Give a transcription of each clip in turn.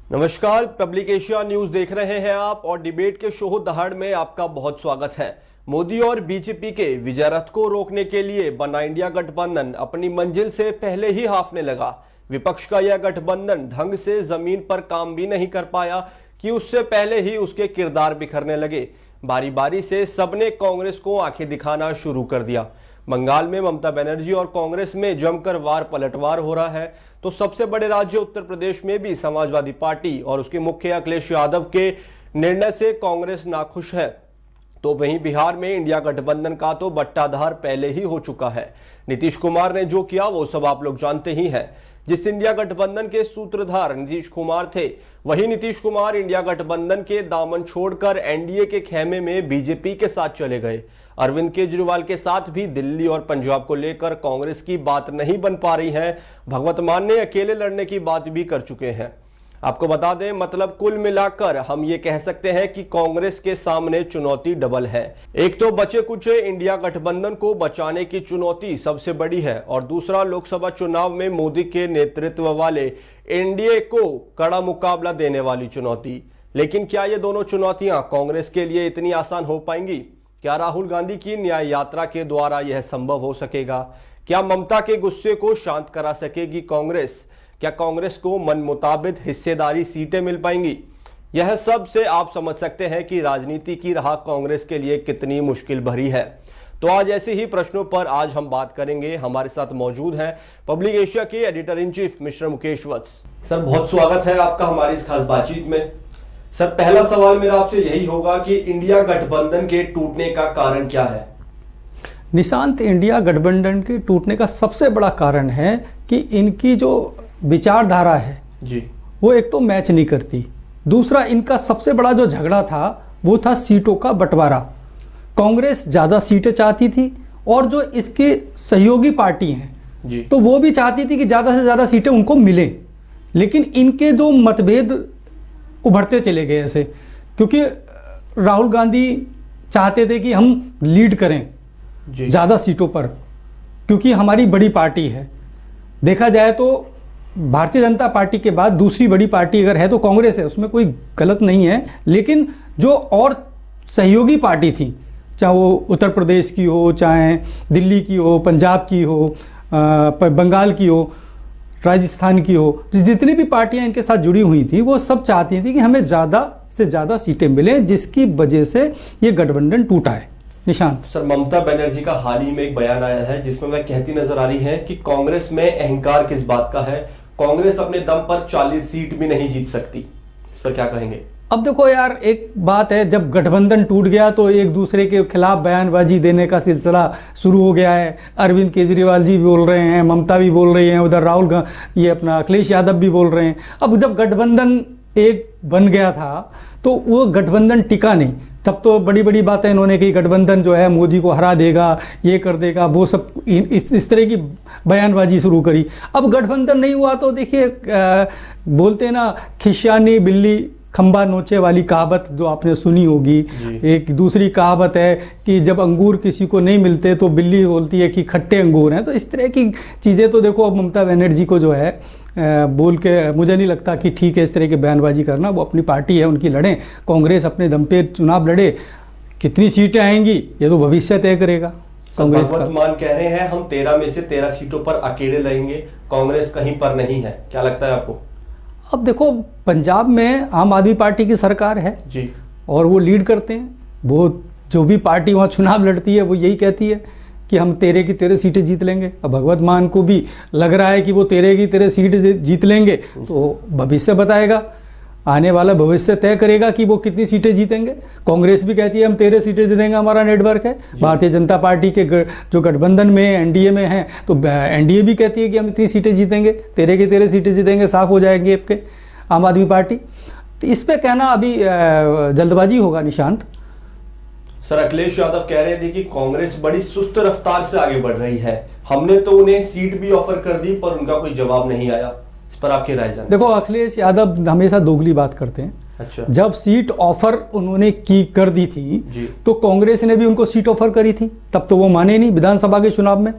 नमस्कार, public Asia news देख रहे हैं आप और डिबेट के शोह दहाड़ में आपका बहुत स्वागत है। मोदी और बीजेपी के विजय रथ को रोकने के लिए बना इंडिया गठबंधन अपनी मंजिल से पहले ही हाफने लगा। विपक्ष का यह गठबंधन ढंग से जमीन पर काम भी नहीं कर पाया कि उससे पहले ही उसके किरदार बिखरने लगे। बारी बारी से सबने कांग्रेस को आंखें दिखाना शुरू कर दिया। बंगाल में ममता बनर्जी और कांग्रेस में जमकर वार पलटवार हो रहा है, तो सबसे बड़े राज्य उत्तर प्रदेश में भी समाजवादी पार्टी और उसके मुखिया अखिलेश यादव के निर्णय से कांग्रेस नाखुश है। तो वहीं बिहार में इंडिया गठबंधन का तो बट्टाधार पहले ही हो चुका है। नीतीश कुमार ने जो किया वो सब आप लोग जानते ही हैं। जिस इंडिया गठबंधन के सूत्रधार नीतीश कुमार थे, वही नीतीश कुमार इंडिया गठबंधन के दामन छोड़कर एनडीए के खेमे में बीजेपी के साथ चले गए। अरविंद केजरीवाल के साथ भी दिल्ली और पंजाब को लेकर कांग्रेस की बात नहीं बन पा रही है। भगवत मान ने अकेले लड़ने की बात भी कर चुके हैं। आपको बता दें, मतलब कुल मिलाकर हम ये कह सकते हैं कि कांग्रेस के सामने चुनौती डबल है। एक तो बचे कुचे इंडिया गठबंधन को बचाने की चुनौती सबसे बड़ी है और दूसरा लोकसभा चुनाव में मोदी के नेतृत्व वाले एनडीए को कड़ा मुकाबला देने वाली चुनौती। लेकिन क्या ये दोनों चुनौतियां कांग्रेस के लिए इतनी आसान हो पाएंगी? क्या राहुल गांधी की न्याय यात्रा के द्वारा यह संभव हो सकेगा? क्या ममता के गुस्से को शांत करा सकेगी कांग्रेस? क्या कांग्रेस को मन मुताबिक हिस्सेदारी सीटें मिल पाएंगी? यह सब से आप समझ सकते हैं कि राजनीति की राह कांग्रेस के लिए कितनी मुश्किल भरी है। तो आज ऐसे ही प्रश्नों पर आज हम बात करेंगे। हमारे साथ मौजूद हैं पब्लिक एशिया के editor in chief mister Mukesh Vats. Sir, बहुत स्वागत है आपका हमारी इस खास बातचीत में। सर, पहला सवाल मेरा आपसे यही होगा कि इंडिया गठबंधन के टूटने का कारण क्या है? निशांत, इंडिया गठबंधन के टूटने का सबसे बड़ा कारण है कि इनकी जो विचारधारा है जी, वो एक तो मैच नहीं करती। दूसरा, इनका सबसे बड़ा जो झगड़ा था वो था सीटों का बंटवारा। कांग्रेस ज़्यादा सीटें चाहती थी और जो इसके सहयोगी पार्टी हैं जी, तो वो भी चाहती थी कि ज़्यादा से ज़्यादा सीटें उनको मिलें। लेकिन इनके जो मतभेद उभरते चले गए ऐसे, क्योंकि राहुल गांधी चाहते थे कि हम लीड करें ज़्यादा सीटों पर, क्योंकि हमारी बड़ी पार्टी है। देखा जाए तो भारतीय जनता पार्टी के बाद दूसरी बड़ी पार्टी अगर है तो कांग्रेस है, उसमें कोई गलत नहीं है। लेकिन जो और सहयोगी पार्टी थी, चाहे वो उत्तर प्रदेश की हो, चाहे दिल्ली की हो, पंजाब की हो, बंगाल की हो, राजस्थान की हो, जितनी भी पार्टियां इनके साथ जुड़ी हुई थी वो सब चाहती थी कि हमें ज़्यादा से ज़्यादा सीटें मिलें, जिसकी वजह से ये गठबंधन टूटा है। निशांत सर, ममता बनर्जी का हाल ही में एक बयान आया है जिसमें वह कहती नजर आ रही है कि कांग्रेस में अहंकार किस बात का है, कांग्रेस अपने दम पर 40 सीट भी नहीं जीत सकती। इस पर क्या कहेंगे? अब देखो यार, एक बात है, जब गठबंधन टूट गया तो एक दूसरे के खिलाफ बयानबाजी देने का सिलसिला शुरू हो गया है। अरविंद केजरीवाल जी भी बोल रहे हैं, ममता भी बोल रही हैं, उधर ये अपना अखिलेश यादव भी बोल रहे हैं। अब जब गठबंधन एक बन गया था तो वो गठबंधन टिका नहीं। तब तो बड़ी बड़ी बातें इन्होंने की, गठबंधन जो है मोदी को हरा देगा, ये कर देगा, वो सब इस तरह की बयानबाजी शुरू करी। अब गठबंधन नहीं हुआ तो देखिए, बोलते हैं ना, खिसियानी बिल्ली खंबा नोचे वाली कहावत जो आपने सुनी होगी। एक दूसरी कहावत है कि जब अंगूर किसी को नहीं मिलते तो बिल्ली बोलती है कि खट्टे अंगूर हैं। तो इस तरह की चीज़ें तो देखो, अब ममता बनर्जी को जो है बोल के मुझे नहीं लगता कि ठीक है इस तरह की बयानबाजी करना। वो अपनी पार्टी है, उनकी लड़ें, कांग्रेस अपने दम पे चुनाव लड़े। कितनी सीटें आएंगी ये तो भविष्य तय करेगा कांग्रेस का। भगवत मान कह रहे हैं हम 13 में से 13 सीटों पर अकेले लड़ेंगे, कांग्रेस कहीं पर नहीं है। क्या लगता है आपको? अब देखो, पंजाब में आम आदमी पार्टी की सरकार है जी, और वो लीड करते हैं। वो जो भी पार्टी वहाँ चुनाव लड़ती है वो यही कहती है कि हम 13 की 13 सीटें जीत लेंगे। अब भगवत मान को भी लग रहा है कि वो 13 की 13 सीट जीत लेंगे, तो भविष्य बताएगा, आने वाला भविष्य तय करेगा कि वो कितनी सीटें जीतेंगे। कांग्रेस भी कहती है हम 13 सीटें जीतेंगे, हमारा नेटवर्क है। भारतीय जनता पार्टी के जो गठबंधन में एनडीए में है तो एनडीए भी कहती है कि हम इतनी सीटें जीतेंगे, 13 की 13 सीटें जीतेंगे, साफ हो जाएंगे आपके आम आदमी पार्टी। तो इस पर कहना अभी जल्दबाजी होगा निशांत। सर, अखिलेश यादव कह रहे थे कि कांग्रेस बड़ी सुस्त रफ्तार से आगे बढ़ रही है, हमने तो उन्हें सीट भी ऑफर कर दी पर उनका कोई जवाब नहीं आया। इस पर आपकी राय जाने। देखो, अखिलेश यादव हमेशा दोगली बात करते हैं। अच्छा, जब सीट ऑफर उन्होंने कर दी थी तो कांग्रेस ने भी उनको सीट ऑफर करी थी, तब तो वो माने नहीं विधानसभा के चुनाव में।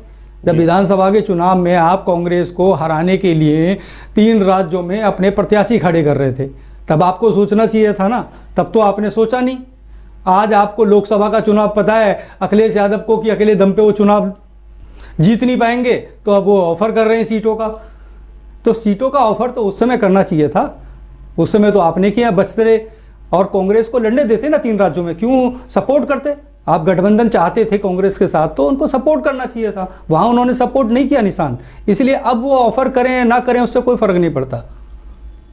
जब विधानसभा के चुनाव में आप कांग्रेस को हराने के लिए 3 राज्यों में अपने प्रत्याशी खड़े कर रहे थे, तब आपको सोचना चाहिए था ना। तब तो आपने सोचा नहीं। आज आपको लोकसभा का चुनाव पता है अखिलेश यादव को कि अकेले दम पे वो चुनाव जीत नहीं पाएंगे, तो अब वो ऑफर कर रहे हैं सीटों का। तो सीटों का ऑफर तो उस समय करना चाहिए था, उस समय तो आपने किया, बचते रहे और कांग्रेस को लड़ने देते ना 3 राज्यों में, क्यों सपोर्ट करते? आप गठबंधन चाहते थे कांग्रेस के साथ तो उनको सपोर्ट करना चाहिए था, वहां उन्होंने सपोर्ट नहीं किया निशांत। इसलिए अब वो ऑफर करें ना करें उससे कोई फर्क नहीं पड़ता।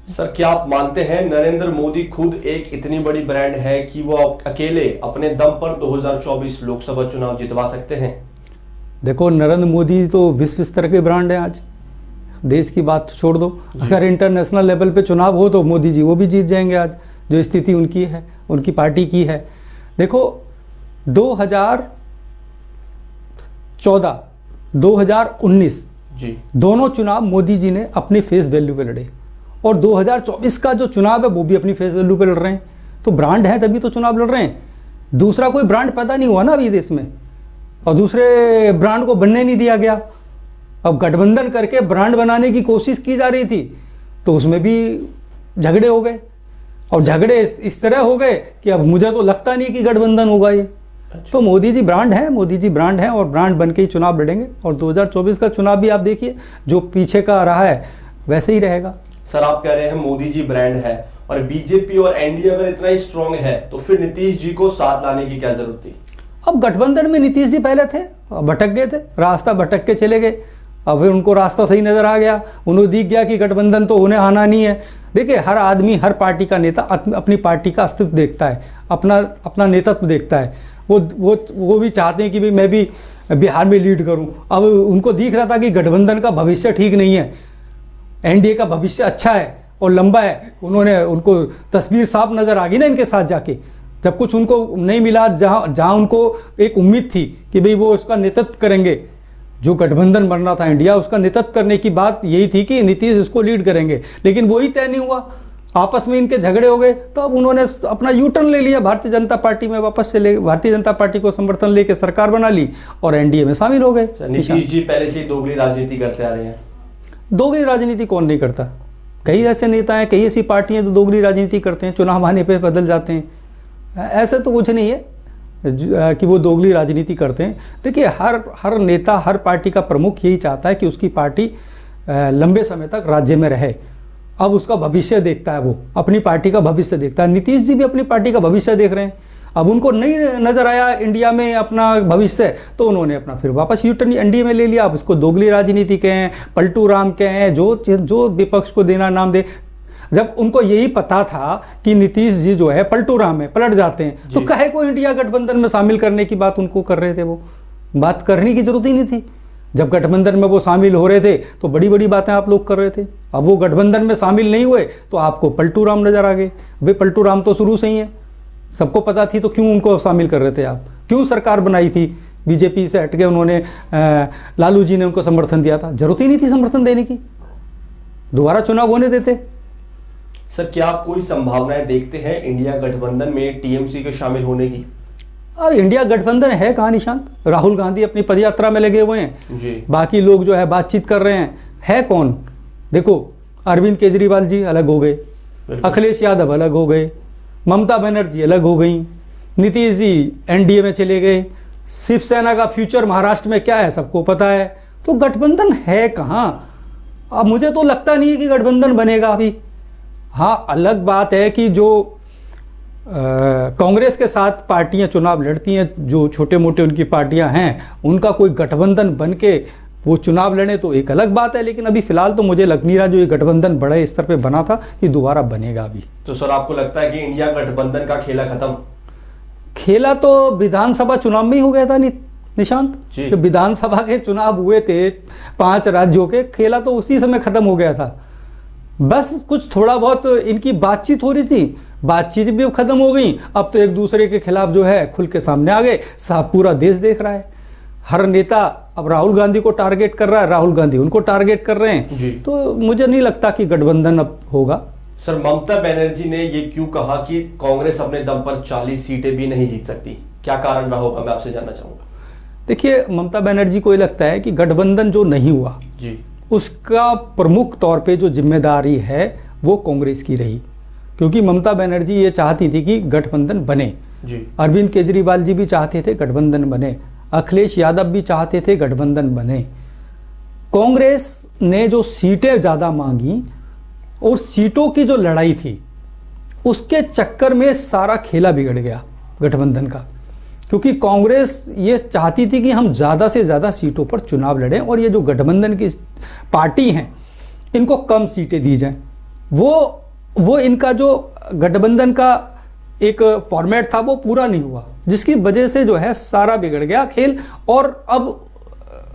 सर, क्या आप मानते हैं नरेंद्र मोदी खुद एक इतनी बड़ी ब्रांड है कि वो अकेले अपने दम पर 2024 लोकसभा चुनाव जितवा सकते हैं? देखो, नरेंद्र मोदी तो विश्व स्तर के ब्रांड है। आज देश की बात छोड़ दो, अगर इंटरनेशनल लेवल पे चुनाव हो तो मोदी जी वो भी जीत जाएंगे। आज जो स्थिति उनकी है, उनकी पार्टी की है। देखो 2014, 2019 जी, दोनों चुनाव मोदी जी ने अपनी फेस वैल्यू पे लड़े और 2024 का जो चुनाव है वो भी अपनी फेस वैल्यू पे लड़ रहे हैं। तो ब्रांड है तभी तो चुनाव लड़ रहे हैं। दूसरा कोई ब्रांड पैदा नहीं हुआ ना अभी देश में, और दूसरे ब्रांड को बनने नहीं दिया गया। अब गठबंधन करके ब्रांड बनाने की कोशिश की जा रही थी तो उसमें भी झगड़े हो गए, और झगड़े इस तरह हो गए कि अब मुझे तो लगता नहीं कि गठबंधन होगा ये। तो मोदी जी ब्रांड है, मोदी जी ब्रांड है और ब्रांड बन के ही चुनाव लड़ेंगे। और 2024 का चुनाव भी आप देखिए, जो पीछे का रहा है वैसे ही रहेगा। सर, आप कह रहे हैं मोदी जी ब्रांड है और बीजेपी और एनडीए अगर इतना ही स्ट्रांग है तो फिर नीतीश जी को साथ लाने की क्या जरूरत थी? अब गठबंधन में नीतीश जी पहले थे, भटक गए थे, रास्ता भटक के चले गए। अब फिर उनको रास्ता सही नजर आ गया, उन्हें दिख गया कि गठबंधन तो उन्हें आना नहीं है। देखिए, हर आदमी, हर पार्टी का नेता अपनी पार्टी का अस्तित्व देखता है, अपना नेतृत्व देखता है। वो भी चाहते हैं कि भाई मैं भी बिहार में लीड करूं। अब उनको दिख रहा था कि गठबंधन का भविष्य ठीक नहीं है, एनडीए का भविष्य अच्छा है और लंबा है। उनको तस्वीर साफ नजर आ गई ना इनके साथ जाके, जब कुछ उनको नहीं मिला, जहां उनको एक उम्मीद थी कि भाई वो उसका नेतृत्व करेंगे, जो गठबंधन बन रहा था इंडिया, उसका नेतृत्व करने की बात यही थी कि नीतीश इसको लीड करेंगे, लेकिन वही तय नहीं हुआ। आपस में इनके झगड़े हो गए, तो अब उन्होंने अपना यू टर्न ले लिया, भारतीय जनता पार्टी में वापस चले, भारतीय जनता पार्टी को समर्थन लेके सरकार बना ली और एनडीए में शामिल हो गए। नीतीश जी पहले से दोगली राजनीति करते आ रहे हैं। दोगली राजनीति कौन नहीं करता? कई ऐसे नेता हैं, कई ऐसी पार्टियां जो दोगली राजनीति करते हैं, चुनाव आने पे बदल जाते हैं। ऐसे तो कुछ नहीं है कि वो दोगली राजनीति करते हैं। देखिए, हर नेता, हर पार्टी का प्रमुख यही चाहता है कि उसकी पार्टी लंबे समय तक राज्य में रहे। अब उसका भविष्य देखता है, वो अपनी पार्टी का भविष्य देखता है। नीतीश जी भी अपनी पार्टी का भविष्य देख रहे हैं। अब उनको नहीं नजर आया इंडिया में अपना भविष्य, तो उन्होंने अपना फिर वापस यू टर्न एनडीए में ले लिया। अब इसको दोगली राजनीति कहें, पलटू राम कहें, जो विपक्ष को देना नाम दे। जब उनको यही पता था कि नीतीश जी जो है पलटू राम है, पलट जाते हैं, तो कहे को इंडिया गठबंधन में शामिल करने की बात उनको कर रहे थे। वो बात करने की जरूरत ही नहीं थी। जब गठबंधन में वो शामिल हो रहे थे तो बड़ी बड़ी बातें आप लोग कर रहे थे। अब वो गठबंधन में शामिल नहीं हुए तो आपको पलटू राम नजर आ गए। भाई पलटू राम तो शुरू से ही है, सबको पता थी, तो क्यों उनको शामिल कर रहे थे आप? क्यों सरकार बनाई थी? बीजेपी से हटके उन्होंने, लालू जी ने उनको समर्थन दिया था, जरूरत ही नहीं थी समर्थन देने की, दोबारा चुनाव होने देते। सर, क्या आप कोई संभावनाएं देखते हैं इंडिया गठबंधन में टीएमसी के शामिल होने की? अब इंडिया गठबंधन है कहाँ निशांत? राहुल गांधी अपनी पदयात्रा में लगे हुए हैं जी, बाकी लोग जो है बातचीत कर रहे हैं। है कौन? देखो, अरविंद केजरीवाल जी अलग हो गए, अखिलेश यादव अलग हो गए, ममता बनर्जी अलग हो गई, नीतीश जी एनडीए में चले गए, शिवसेना का फ्यूचर महाराष्ट्र में क्या है सबको पता है। तो गठबंधन है कहाँ? अब मुझे तो लगता नहीं है कि गठबंधन बनेगा अभी। हाँ, अलग बात है कि जो कांग्रेस के साथ पार्टियां चुनाव लड़ती हैं, जो छोटे मोटे उनकी पार्टियां हैं, उनका कोई गठबंधन बन के वो चुनाव लड़े तो एक अलग बात है। लेकिन अभी फिलहाल तो मुझे लग नहीं रहा जो ये गठबंधन बड़े स्तर पे बना था कि दोबारा बनेगा अभी। तो सर, आपको लगता है कि इंडिया गठबंधन का खेला खत्म? खेला तो विधानसभा चुनाव में ही हो गया था निशांत। जो विधानसभा के चुनाव हुए थे 5 राज्यों के, खेला तो उसी समय खत्म हो गया था। बस कुछ थोड़ा बहुत इनकी बातचीत हो रही थी, बातचीत भी खत्म हो गई। अब तो एक दूसरे के खिलाफ जो है खुल के सामने आ गए। साहब, पूरा देश देख रहा है, हर नेता अब राहुल गांधी को टारगेट कर रहा है, राहुल गांधी उनको टारगेट कर रहे हैं जी। तो मुझे नहीं लगता कि गठबंधन अब होगा। सर, ममता बनर्जी ने ये क्यों कहा कि कांग्रेस अपने दम पर 40 सीटें भी नहीं जीत सकती? क्या कारण रहा होगा, मैं आपसे जानना चाहूंगा। देखिए, ममता बनर्जी को ये लगता है कि गठबंधन जो नहीं हुआ जी, उसका प्रमुख तौर पे जो जिम्मेदारी है वो कांग्रेस की रही, क्योंकि ममता बनर्जी ये चाहती थी कि गठबंधन बने। जी, अरविंद केजरीवाल जी भी चाहते थे गठबंधन बने, अखिलेश यादव भी चाहते थे गठबंधन बने। कांग्रेस ने जो सीटें ज़्यादा मांगी और सीटों की जो लड़ाई थी उसके चक्कर में सारा खेला बिगड़ गया गठबंधन का, क्योंकि कांग्रेस ये चाहती थी कि हम ज़्यादा से ज़्यादा सीटों पर चुनाव लड़ें और ये जो गठबंधन की पार्टी हैं इनको कम सीटें दी जाएं। वो इनका जो गठबंधन का एक फॉर्मेट था वो पूरा नहीं हुआ, जिसकी वजह से जो है सारा बिगड़ गया खेल। और अब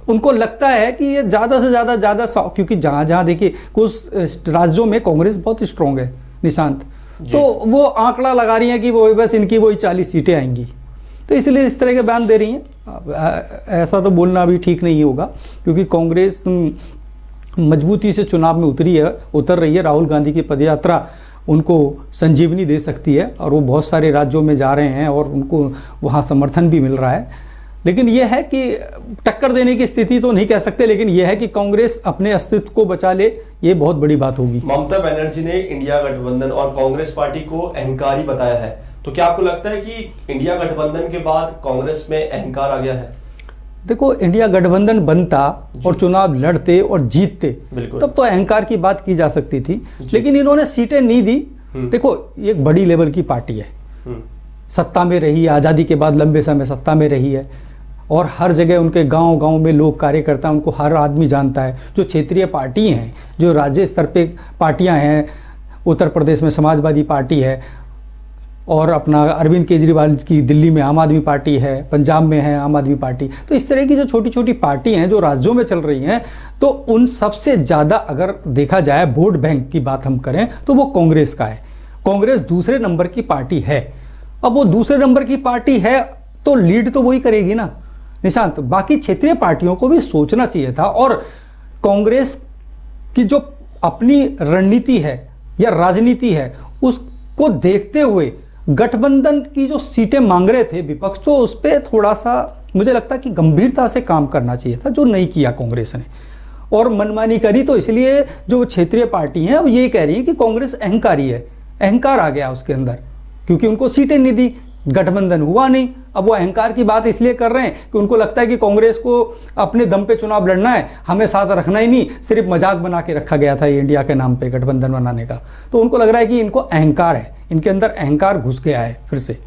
उनको लगता है कि ये ज़्यादा से ज़्यादा क्योंकि जहाँ देखिए कुछ राज्यों में कांग्रेस बहुत स्ट्रांग है निशांत, तो वो आंकड़ा लगा रही हैं कि वो बस इनकी वही 40 सीटें आएंगी, तो इसलिए इस तरह के बयान दे रही हैं। ऐसा तो बोलना भी ठीक नहीं होगा, क्योंकि कांग्रेस मजबूती से चुनाव में उतर रही है। राहुल गांधी की पदयात्रा उनको संजीवनी दे सकती है और वो बहुत सारे राज्यों में जा रहे हैं और उनको वहाँ समर्थन भी मिल रहा है। लेकिन यह है कि टक्कर देने की स्थिति तो नहीं कह सकते, लेकिन यह है कि कांग्रेस अपने अस्तित्व को बचा ले, ये बहुत बड़ी बात होगी। ममता बनर्जी ने इंडिया गठबंधन और कांग्रेस पार्टी को अहंकारी बताया है, तो क्या आपको लगता है कि इंडिया गठबंधन के बाद कांग्रेस में अहंकार आ गया है? देखो, इंडिया गठबंधन बनता और चुनाव लड़ते और जीतते तब तो अहंकार की बात की जा सकती थी, लेकिन इन्होंने सीटें नहीं दी। देखो, ये एक बड़ी लेवल की पार्टी है, सत्ता में रही है, आज़ादी के बाद लंबे समय सत्ता में रही है और हर जगह उनके गांव-गांव में लोग कार्यकर्ता, उनको हर आदमी जानता है। जो क्षेत्रीय पार्टी हैं, जो राज्य स्तर पे पार्टियां हैं, उत्तर प्रदेश में समाजवादी पार्टी है और अपना अरविंद केजरीवाल की दिल्ली में आम आदमी पार्टी है, पंजाब में है आम आदमी पार्टी, तो इस तरह की जो छोटी छोटी पार्टी हैं जो राज्यों में चल रही हैं, तो उन सबसे ज़्यादा अगर देखा जाए वोट बैंक की बात हम करें तो वो कांग्रेस का है। कांग्रेस दूसरे नंबर की पार्टी है। अब वो दूसरे नंबर की पार्टी है तो लीड तो वही करेगी ना निशांत। बाकी क्षेत्रीय पार्टियों को भी सोचना चाहिए था, और कांग्रेस की जो अपनी रणनीति है या राजनीति है उसको देखते हुए गठबंधन की जो सीटें मांग रहे थे विपक्ष, तो उस पर थोड़ा सा मुझे लगता है कि गंभीरता से काम करना चाहिए था, जो नहीं किया कांग्रेस ने और मनमानी करी। तो इसलिए जो क्षेत्रीय पार्टी हैं अब ये कह रही है कि कांग्रेस अहंकारी है, अहंकार आ गया उसके अंदर, क्योंकि उनको सीटें नहीं दी, गठबंधन हुआ नहीं। अब वो अहंकार की बात इसलिए कर रहे हैं कि उनको लगता है कि कांग्रेस को अपने दम पे चुनाव लड़ना है, हमें साथ रखना ही नहीं, सिर्फ मजाक बना के रखा गया था ये इंडिया के नाम पे गठबंधन बनाने का। तो उनको लग रहा है कि इनको अहंकार है, इनके अंदर अहंकार घुस गया है फिर से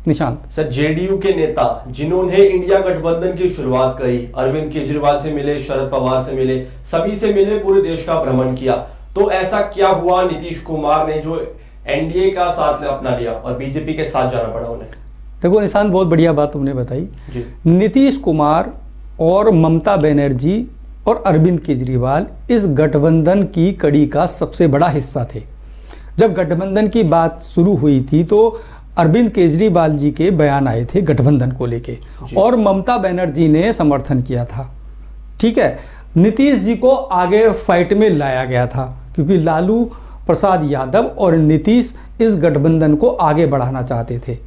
निशांत। सर, जेडीयू के नेता जिन्होंने इंडिया गठबंधन की शुरुआत करी, अरविंद केजरीवाल से मिले, शरद पवार से मिले, सभी से मिले, पूरे देश का भ्रमण किया, तो ऐसा क्या हुआ नीतीश कुमार ने जो एनडीए का साथ अपना लिया और बीजेपी के साथ जाना पड़ा उन्हें? देखो निशांत, बहुत बढ़िया बात तुमने बताई। नीतीश कुमार और ममता बनर्जी और अरविंद केजरीवाल इस गठबंधन की कड़ी का सबसे बड़ा हिस्सा थे। जब गठबंधन की बात शुरू हुई थी तो अरविंद केजरीवाल जी के बयान आए थे गठबंधन को लेके और ममता बनर्जी ने समर्थन किया था। ठीक है, नीतीश जी को आगे फाइट में लाया गया था क्योंकि लालू प्रसाद यादव और नीतीश इस गठबंधन को आगे बढ़ाना चाहते थे।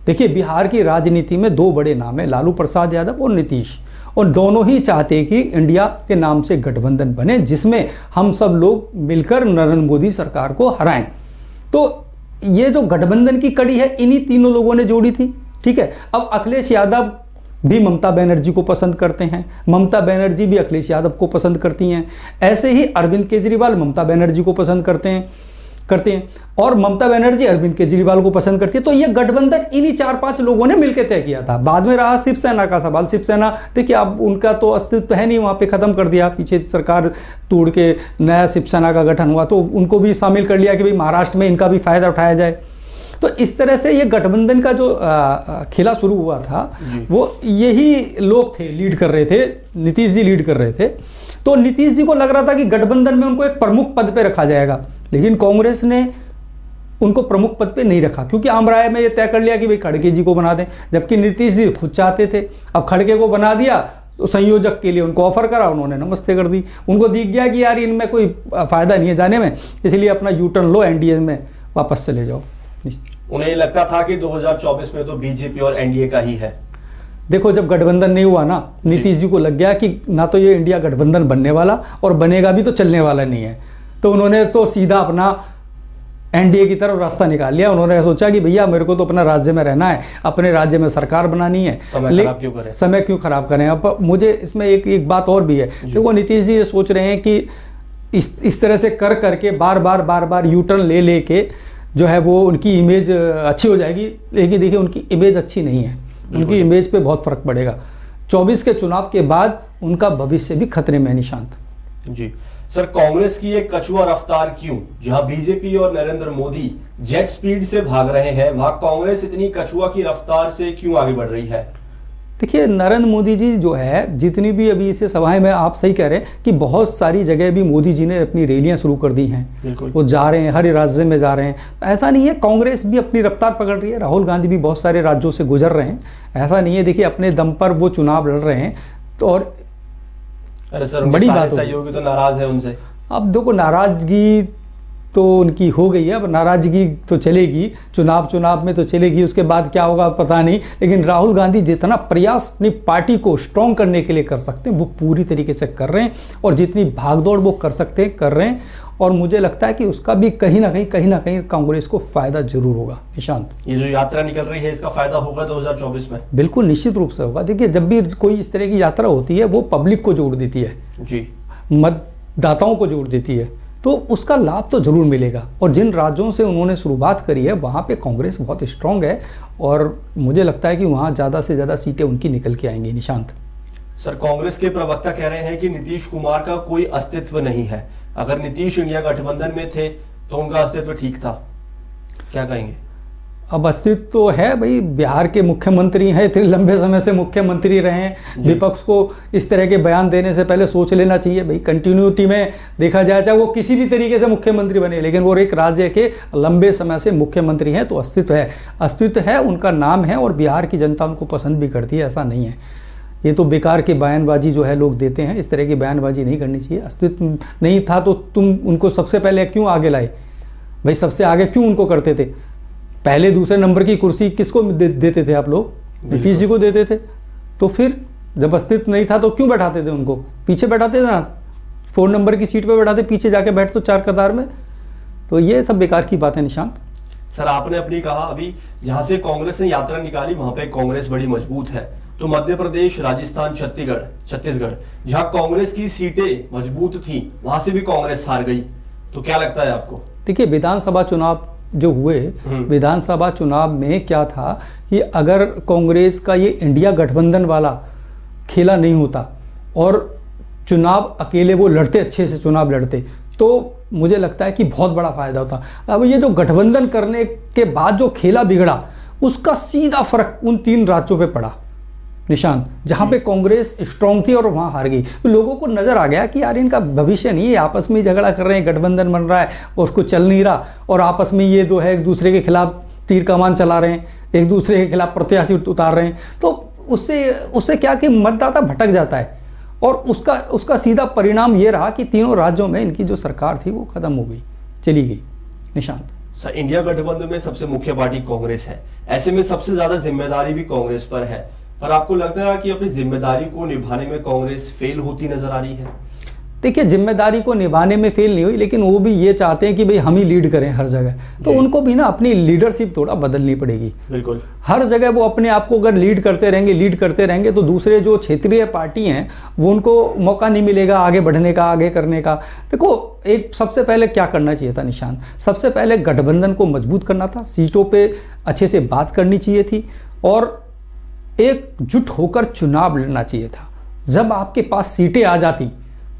देखिए, बिहार की राजनीति में दो बड़े नाम हैं, लालू प्रसाद यादव और नीतीश, और दोनों ही चाहते कि इंडिया के नाम से गठबंधन बने जिसमें हम सब लोग मिलकर नरेंद्र मोदी सरकार को हराएं। तो ये जो गठबंधन की कड़ी है इन्हीं तीनों लोगों ने जोड़ी थी। ठीक है, अब अखिलेश यादव भी ममता बनर्जी को पसंद करते हैं, ममता बनर्जी भी अखिलेश यादव को पसंद करती हैं, ऐसे ही अरविंद केजरीवाल ममता बनर्जी को पसंद करते हैं और ममता बनर्जी अरविंद केजरीवाल को पसंद करती है। तो ये गठबंधन इन्हीं 4-5 लोगों ने मिलकर तय किया था। बाद में रहा शिवसेना का सवाल। शिवसेना देखिए, अब उनका तो अस्तित्व है नहीं, वहाँ पे ख़त्म कर दिया, पीछे सरकार तोड़ के नया शिवसेना का गठन हुआ तो उनको भी शामिल कर लिया कि भाई महाराष्ट्र में इनका भी फायदा उठाया जाए। तो इस तरह से ये गठबंधन का जो खेला शुरू हुआ था वो यही लोग थे, लीड कर रहे थे, नीतीश जी लीड कर रहे थे। तो नीतीश जी को लग रहा था कि गठबंधन में उनको एक प्रमुख पद पे रखा जाएगा, लेकिन कांग्रेस ने उनको प्रमुख पद पे नहीं रखा क्योंकि आम राय में ये तय कर लिया कि भाई खड़गे जी को बना दें, जबकि नीतीश जी खुद चाहते थे। अब खड़गे को बना दिया तो संयोजक के लिए उनको ऑफर करा, उन्होंने नमस्ते कर दी। उनको दिख गया कि यार इनमें कोई फायदा नहीं है जाने में, इसलिए अपना यू टर्न लो, एनडीए में वापस चले जाओ। उन्हें लगता था कि 2024 में तो बीजेपी और एनडीए का ही है। देखो जब गठबंधन नहीं हुआ ना, नीतीश जी को लग गया कि ना तो ये इंडिया गठबंधन बनने वाला और बनेगा भी तो चलने वाला नहीं है, तो उन्होंने तो सीधा अपना एनडीए की तरफ रास्ता निकाल लिया। उन्होंने सोचा कि भैया मेरे को तो अपना राज्य में रहना है, अपने राज्य में सरकार बनानी है, समय क्यों खराब करें। अब मुझे इसमें एक बात और भी है, देखो नीतीश जी ये सोच रहे हैं कि इस तरह से कर करके बार बार यू टर्न ले के जो है वो उनकी इमेज अच्छी हो जाएगी, लेकिन देखिए उनकी इमेज अच्छी नहीं है, उनकी इमेज पे बहुत फर्क पड़ेगा। 24 के चुनाव के बाद उनका भविष्य भी खतरे में है निशांत जी। सर कांग्रेस की एक कछुआ रफ्तार क्यों? जहां बीजेपी और नरेंद्र मोदी जेट स्पीड से भाग रहे हैं, वहां कांग्रेस इतनी कछुआ की रफ्तार से क्यों आगे बढ़ रही है? देखिए नरेंद्र मोदी जी जो है, जितनी भी अभी इसे सभाएं में आप सही कह रहे हैं कि बहुत सारी जगह भी मोदी जी ने अपनी रैलियां शुरू कर दी हैं, वो जा रहे हैं, हर राज्य में जा रहे हैं। ऐसा नहीं है, कांग्रेस भी अपनी रफ्तार पकड़ रही है, राहुल गांधी भी बहुत सारे राज्यों से गुजर रहे हैं, ऐसा नहीं है। देखिए अपने दम पर वो चुनाव लड़ रहे हैं, तो और अरे सर बड़ी बात सहयोगी तो नाराज है उनसे। अब देखो नाराजगी तो उनकी हो गई है, अब नाराजगी तो चलेगी, चुनाव में तो चलेगी, उसके बाद क्या होगा पता नहीं। लेकिन राहुल गांधी जितना प्रयास अपनी पार्टी को स्ट्रॉन्ग करने के लिए कर सकते हैं वो पूरी तरीके से कर रहे हैं, और जितनी भागदौड़ वो कर सकते हैं कर रहे हैं, और मुझे लगता है कि उसका भी कहीं ना कहीं कांग्रेस को फायदा जरूर होगा निशांत। ये जो यात्रा निकल रही है इसका फायदा होगा 2024 में? बिल्कुल निश्चित रूप से होगा। देखिए जब भी कोई इस तरह की यात्रा होती है वो पब्लिक को जोड़ देती है जी, मतदाताओं को जोड़ देती है, तो उसका लाभ तो जरूर मिलेगा। और जिन राज्यों से उन्होंने शुरुआत करी है वहाँ पे कांग्रेस बहुत स्ट्रांग है, और मुझे लगता है कि वहाँ ज़्यादा से ज़्यादा सीटें उनकी निकल के आएंगी निशांत। सर कांग्रेस के प्रवक्ता कह रहे हैं कि नीतीश कुमार का कोई अस्तित्व नहीं है, अगर नीतीश इंडिया गठबंधन में थे तो उनका अस्तित्व ठीक था, क्या कहेंगे? अब अस्तित्व तो है भाई, बिहार के मुख्यमंत्री हैं, इतने लंबे समय से मुख्यमंत्री रहे हैं। विपक्ष को इस तरह के बयान देने से पहले सोच लेना चाहिए भाई, कंटिन्यूटी में देखा जाए चाहे वो किसी भी तरीके से मुख्यमंत्री बने, लेकिन वो एक राज्य के लंबे समय से मुख्यमंत्री हैं, तो अस्तित्व है, उनका नाम है, और बिहार की जनता उनको पसंद भी करती है, ऐसा नहीं है। ये तो बेकार की बयानबाजी जो है लोग देते हैं, इस तरह की बयानबाजी नहीं करनी चाहिए। अस्तित्व नहीं था तो तुम उनको सबसे पहले क्यों आगे लाए भाई, सबसे आगे क्यों उनको करते थे? पहले दूसरे नंबर की कुर्सी किसको देते थे आप लोग? नीतीश जी को देते थे। तो फिर जब अस्तित्व नहीं था तो क्यों बैठाते थे उनको? पीछे बैठाते थे ना, 4 नंबर की सीट पे बैठाते, पीछे जाके बैठ तो 4 कतार में। तो ये सब बेकार की बात है निशांत। सर आपने अपनी कहा अभी जहां से कांग्रेस ने यात्रा निकाली वहां पे कांग्रेस बड़ी मजबूत है, तो मध्य प्रदेश, राजस्थान, छत्तीसगढ़ जहां कांग्रेस की सीटें मजबूत थी वहां से भी कांग्रेस हार गई, तो क्या लगता है आपको? देखिए विधानसभा चुनाव जो हुए, विधानसभा चुनाव में क्या था कि अगर कांग्रेस का ये इंडिया गठबंधन वाला खेला नहीं होता और चुनाव अकेले वो लड़ते, अच्छे से चुनाव लड़ते, तो मुझे लगता है कि बहुत बड़ा फायदा होता। अब ये जो गठबंधन करने के बाद जो खेला बिगड़ा, उसका सीधा फर्क उन 3 राज्यों पे पड़ा निशांत, जहां पे कांग्रेस स्ट्रांग थी और वहां हार गई। तो लोगों को नजर आ गया कि यार इनका भविष्य नहीं है, आपस में झगड़ा कर रहे हैं, गठबंधन बन रहा है और उसको चल नहीं रहा, और आपस में ये दो है एक दूसरे के खिलाफ तीर कमान चला रहे हैं, एक दूसरे के खिलाफ प्रत्याशी उतार रहे हैं। तो उससे क्या कि मतदाता भटक जाता है, और उसका सीधा परिणाम ये रहा कि तीनों राज्यों में इनकी जो सरकार थी वो खत्म हो गई, चली गई निशांत। सर इंडिया गठबंधन में सबसे मुख्य पार्टी कांग्रेस है, ऐसे में सबसे ज्यादा जिम्मेदारी भी कांग्रेस पर है, पर आपको लगता है कि अपनी जिम्मेदारी को निभाने में कांग्रेस फेल होती नजर आ रही है? देखिए जिम्मेदारी को निभाने में फेल नहीं हुई, लेकिन वो भी ये चाहते हैं कि भाई हम ही लीड करें हर जगह, तो उनको भी ना अपनी लीडरशिप थोड़ा बदलनी पड़ेगी। बिल्कुल, हर जगह वो अपने आप को अगर लीड करते रहेंगे तो दूसरे जो क्षेत्रीय पार्टी हैं वो उनको मौका नहीं मिलेगा आगे बढ़ने का, आगे करने का। देखो एक सबसे पहले क्या करना चाहिए था निशांत, सबसे पहले गठबंधन को मजबूत करना था, सीटों पर अच्छे से बात करनी चाहिए थी, और एकजुट होकर चुनाव लड़ना चाहिए था। जब आपके पास सीटें आ जाती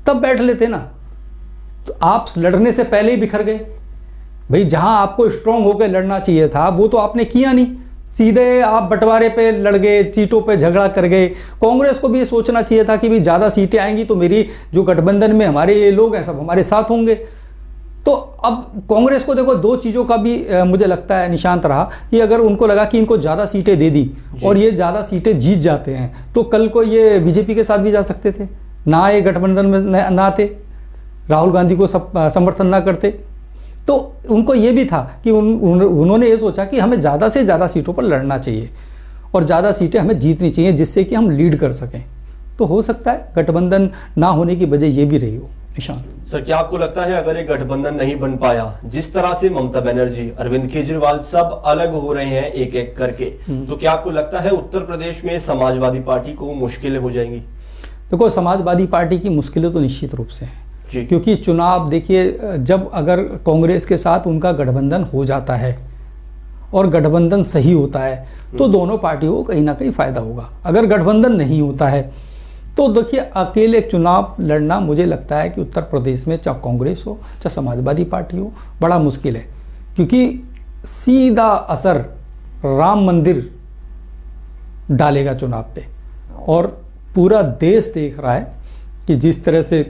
तब बैठ लेते ना, तो आप लड़ने से पहले ही बिखर गए भाई। जहां आपको स्ट्रांग होकर लड़ना चाहिए था वो तो आपने किया नहीं, सीधे आप बंटवारे पे लड़ गए, सीटों पे झगड़ा कर गए। कांग्रेस को भी ये सोचना चाहिए था कि भाई ज़्यादा सीटें आएंगी तो मेरी जो गठबंधन में हमारे ये लोग हैं सब हमारे साथ होंगे। तो अब कांग्रेस को देखो 2 चीज़ों का भी मुझे लगता है निशांत रहा कि अगर उनको लगा कि इनको ज़्यादा सीटें दे दी और ये ज़्यादा सीटें जीत जाते हैं तो कल को ये बीजेपी के साथ भी जा सकते थे, ना ये गठबंधन में ना आते, राहुल गांधी को समर्थन ना करते। तो उनको ये भी था कि उन्होंने ये सोचा कि हमें ज़्यादा से ज़्यादा सीटों पर लड़ना चाहिए, और ज़्यादा सीटें हमें जीतनी चाहिए जिससे कि हम लीड कर सकें। तो हो सकता है गठबंधन ना होने की वजह ये भी रही हो। निशान सर, क्या आपको लगता है अगर ये गठबंधन नहीं बन पाया, जिस तरह से ममता बनर्जी, अरविंद केजरीवाल सब अलग हो रहे हैं एक एक करके, तो क्या आपको लगता है उत्तर प्रदेश में समाजवादी पार्टी को मुश्किलें हो जाएंगी? देखो, समाजवादी पार्टी की मुश्किलें तो निश्चित रूप से हैं जी। क्योंकि चुनाव देखिए, जब अगर कांग्रेस के साथ उनका गठबंधन हो जाता है और गठबंधन सही होता है तो दोनों पार्टियों को कहीं ना कहीं फायदा होगा। अगर गठबंधन नहीं होता है तो देखिए, अकेले एक चुनाव लड़ना मुझे लगता है कि उत्तर प्रदेश में चाहे कांग्रेस हो चाहे समाजवादी पार्टी हो, बड़ा मुश्किल है। क्योंकि सीधा असर राम मंदिर डालेगा चुनाव पे, और पूरा देश देख रहा है कि जिस तरह से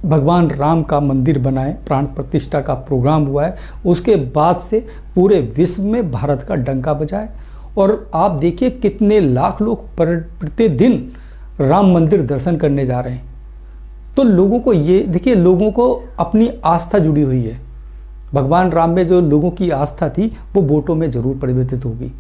भगवान राम का मंदिर बनाए, प्राण प्रतिष्ठा का प्रोग्राम हुआ है, उसके बाद से पूरे विश्व में भारत का डंका बजाए। और आप देखिए कितने लाख लोग प्रतिदिन राम मंदिर दर्शन करने जा रहे हैं। तो लोगों को ये देखिए, लोगों को अपनी आस्था जुड़ी हुई है। भगवान राम में जो लोगों की आस्था थी वो वोटों में जरूर परिवर्तित होगी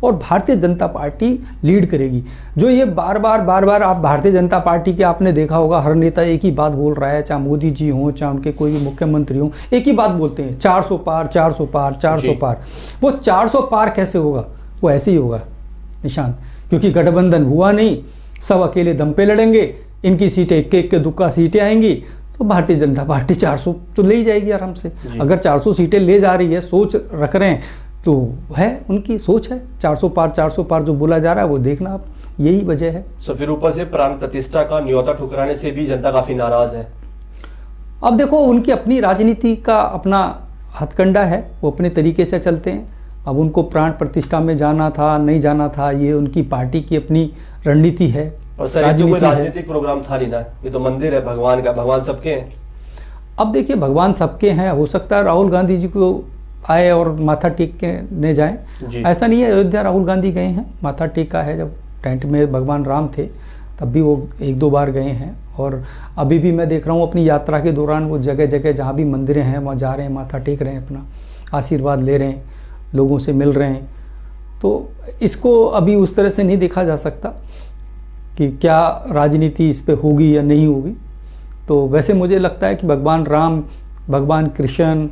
और भारतीय जनता पार्टी लीड करेगी। जो ये बार बार आप भारतीय जनता पार्टी के आपने देखा होगा, हर नेता एक ही बात बोल रहा है, चाहे मोदी जी हों चाहे उनके कोई भी मुख्यमंत्री हों, एक ही बात बोलते हैं, 400 पार 400 पार 400 पार। वो 400 पार कैसे होगा? वो ऐसे ही होगा निशांत, क्योंकि गठबंधन हुआ नहीं, सब अकेले दम पे लड़ेंगे, इनकी सीटें एक एक के दुक्का सीटें आएंगी, तो भारतीय जनता पार्टी 400 तो ले ही जाएगी आराम से। अगर 400 सीटें ले जा रही है, सोच रख रहे हैं, तो है उनकी सोच है। 400 पार जो बोला जा रहा है वो देखना आप, यही वजह है। तो फिर ऊपर से प्राण प्रतिष्ठा का न्योता ठुकराने से भी जनता काफी नाराज है। अब देखो, उनकी अपनी राजनीति का अपना हथकंडा है, वो अपने तरीके से चलते हैं। अब उनको प्राण प्रतिष्ठा में जाना था नहीं जाना था, ये उनकी पार्टी की अपनी रणनीति है। और सर, ये तो कोई राजनीतिक प्रोग्राम था नहीं ना, ये तो मंदिर है भगवान का, भगवान सबके हैं। अब देखिए, भगवान सबके हैं, हो सकता है राहुल गांधी जी को आए और माथा टेक के ने जाएं, ऐसा नहीं है। अयोध्या राहुल गांधी गए हैं, माथा टेका है, जब टेंट में भगवान राम थे तब भी वो 1-2 बार गए हैं। और अभी भी मैं देख रहा हूँ अपनी यात्रा के दौरान वो जगह जगह जहाँ भी मंदिरें हैं वहाँ जा रहे हैं, माथा टेक रहे हैं, अपना आशीर्वाद ले रहे हैं, लोगों से मिल रहे हैं। तो इसको अभी उस तरह से नहीं देखा जा सकता कि क्या राजनीति इस पे होगी या नहीं होगी। तो वैसे मुझे लगता है कि भगवान राम, भगवान कृष्ण,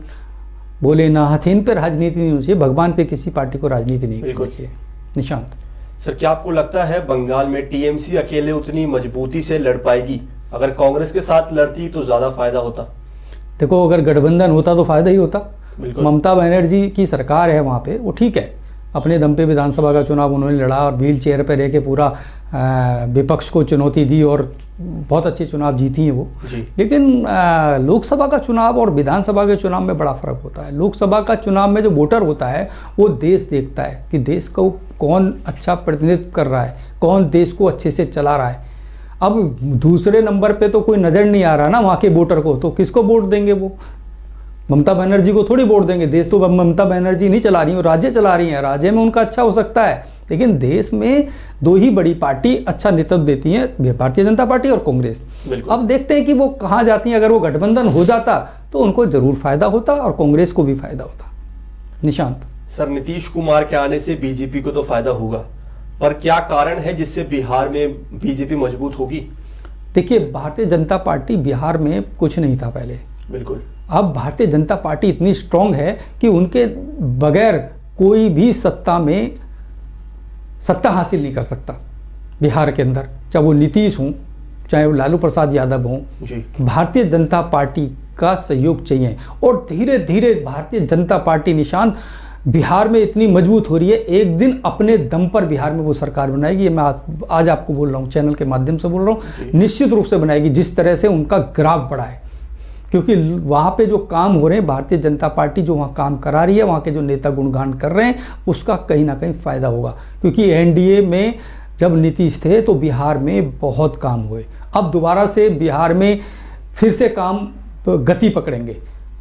भोलेनाथ, इन पे राजनीति नहीं होनी चाहिए, भगवान पे किसी पार्टी को राजनीति नहीं करनी चाहिए। निशांत सर, क्या आपको लगता है बंगाल में टीएमसी अकेले उतनी मजबूती से लड़ पाएगी? अगर कांग्रेस के साथ लड़ती तो ज्यादा फायदा होता। देखो, अगर गठबंधन होता तो फायदा ही होता। ममता बनर्जी की सरकार है वहाँ पे, वो ठीक है, अपने दम पे विधानसभा का चुनाव उन्होंने लड़ा और व्हील चेयर पर रह के पूरा विपक्ष को चुनौती दी और बहुत अच्छे चुनाव जीती हैं वो। लेकिन लोकसभा का चुनाव और विधानसभा के चुनाव में बड़ा फर्क होता है। लोकसभा का चुनाव में जो वोटर होता है वो देश देखता है कि देश को कौन अच्छा प्रतिनिधित्व कर रहा है, कौन देश को अच्छे से चला रहा है। अब दूसरे नंबर पे तो कोई नज़र नहीं आ रहा ना वहाँ के वोटर को, तो किसको वोट देंगे? वो ममता बनर्जी को थोड़ी वोट देंगे। देश तो ममता बनर्जी नहीं चला रही, राज्य चला रही हैं, राज्य में उनका अच्छा हो सकता है, लेकिन देश में 2 ही बड़ी पार्टी अच्छा नेतृत्व देती हैं, भारतीय जनता पार्टी और कांग्रेस। अब देखते हैं कि वो कहाँ जाती हैं। अगर वो गठबंधन हो जाता तो उनको जरूर फायदा होता और कांग्रेस को भी फायदा होता। निशांत सर, नीतीश कुमार के आने से बीजेपी को तो फायदा होगा, पर क्या कारण है जिससे बिहार में बीजेपी मजबूत होगी? देखिए, भारतीय जनता पार्टी बिहार में कुछ नहीं था पहले। बिल्कुल। अब भारतीय जनता पार्टी इतनी स्ट्रांग है कि उनके बगैर कोई भी सत्ता हासिल नहीं कर सकता बिहार के अंदर, चाहे वो नीतीश हों चाहे वो लालू प्रसाद यादव हों। भारतीय जनता पार्टी का सहयोग चाहिए और धीरे धीरे भारतीय जनता पार्टी निशांत बिहार में इतनी मजबूत हो रही है, एक दिन अपने दम पर बिहार में वो सरकार बनाएगी। ये मैं आज आपको बोल रहा हूँ, चैनल के माध्यम से बोल रहा हूँ, निश्चित रूप से बनाएगी। जिस तरह से उनका ग्राफ बढ़ा है, क्योंकि वहाँ पे जो काम हो रहे हैं, भारतीय जनता पार्टी जो वहाँ काम करा रही है, वहाँ के जो नेता गुणगान कर रहे हैं, उसका कहीं ना कहीं फ़ायदा होगा। क्योंकि एनडीए में जब नीतीश थे तो बिहार में बहुत काम हुए, अब दोबारा से बिहार में फिर से काम गति पकड़ेंगे,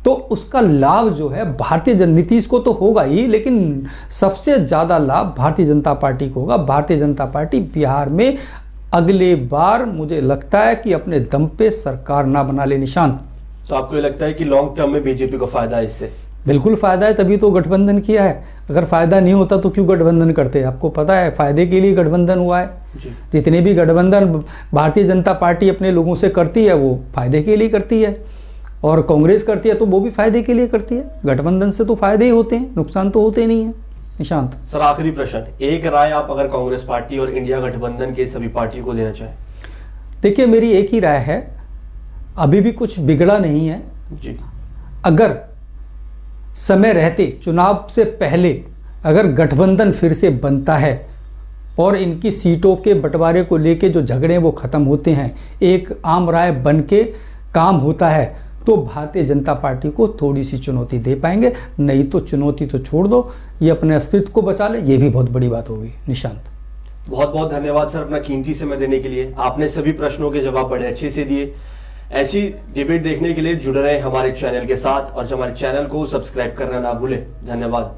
तो उसका लाभ जो है भारतीय नीतीश को तो होगा ही, लेकिन सबसे ज़्यादा लाभ भारतीय जनता पार्टी को होगा। भारतीय जनता पार्टी बिहार में अगले बार मुझे लगता है कि अपने दम पे सरकार ना बना ले। निशांत, तो आपको ये लगता है कि लॉन्ग टर्म में बीजेपी को फायदा है इससे? बिल्कुल फायदा है, तभी तो गठबंधन किया है। अगर फायदा नहीं होता तो क्यों गठबंधन करते? आपको पता है फायदे के लिए गठबंधन हुआ है। जितने भी गठबंधन भारतीय जनता पार्टी अपने लोगों से करती है वो फायदे के लिए करती है, और कांग्रेस करती है तो वो भी फायदे के लिए करती है। गठबंधन से तो फायदे ही होते हैं, नुकसान तो होते नहीं है। निशांत सर, आखिरी प्रश्न, एक राय आप अगर कांग्रेस पार्टी और इंडिया गठबंधन के सभी पार्टियों को देना चाहें। देखिए, मेरी एक ही राय है, अभी भी कुछ बिगड़ा नहीं है जी। अगर समय रहते चुनाव से पहले अगर गठबंधन फिर से बनता है और इनकी सीटों के बंटवारे को लेके जो झगड़े वो खत्म होते हैं, एक आम राय बन के काम होता है, तो भारतीय जनता पार्टी को थोड़ी सी चुनौती दे पाएंगे। नहीं तो चुनौती तो छोड़ दो, ये अपने अस्तित्व को बचा ले, ये भी बहुत बड़ी बात होगी। निशांत, बहुत बहुत धन्यवाद सर अपना कीमती समय देने के लिए। आपने सभी प्रश्नों के जवाब बड़े अच्छे से दिए। ऐसी डिबेट देखने के लिए जुड़े रहे हमारे चैनल के साथ, और हमारे चैनल को सब्सक्राइब करना ना भूलें। धन्यवाद।